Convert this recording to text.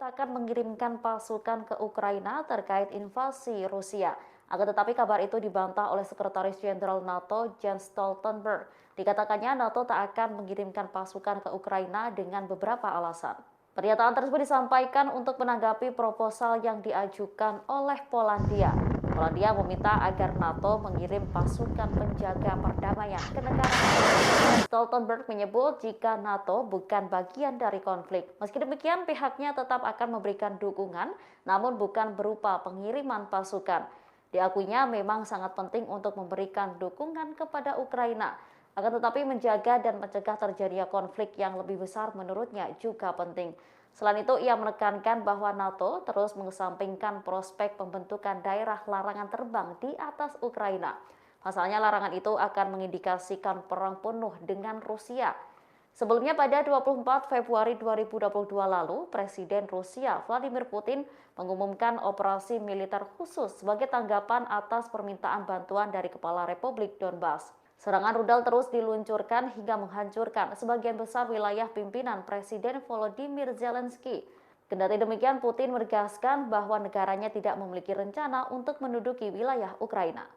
tak akan mengirimkan pasukan ke Ukraina terkait invasi Rusia. Akan tetapi kabar itu dibantah oleh Sekretaris Jenderal NATO Jens Stoltenberg. Dikatakannya NATO tak akan mengirimkan pasukan ke Ukraina dengan beberapa alasan. Pernyataan tersebut disampaikan untuk menanggapi proposal yang diajukan oleh Polandia. Polandia meminta agar NATO mengirim pasukan penjaga perdamaian ke negara. Stoltenberg menyebut jika NATO bukan bagian dari konflik. Meski demikian, pihaknya tetap akan memberikan dukungan, namun bukan berupa pengiriman pasukan. Diakuinya memang sangat penting untuk memberikan dukungan kepada Ukraina. Akan tetapi menjaga dan mencegah terjadinya konflik yang lebih besar menurutnya juga penting. Selain itu, ia menekankan bahwa NATO terus mengesampingkan prospek pembentukan daerah larangan terbang di atas Ukraina. Pasalnya larangan itu akan mengindikasikan perang penuh dengan Rusia. Sebelumnya pada 24 Februari 2022 lalu, Presiden Rusia Vladimir Putin mengumumkan operasi militer khusus sebagai tanggapan atas permintaan bantuan dari Kepala Republik Donbas. Serangan rudal terus diluncurkan hingga menghancurkan sebagian besar wilayah pimpinan Presiden Volodymyr Zelensky. Kendati demikian, Putin menegaskan bahwa negaranya tidak memiliki rencana untuk menduduki wilayah Ukraina.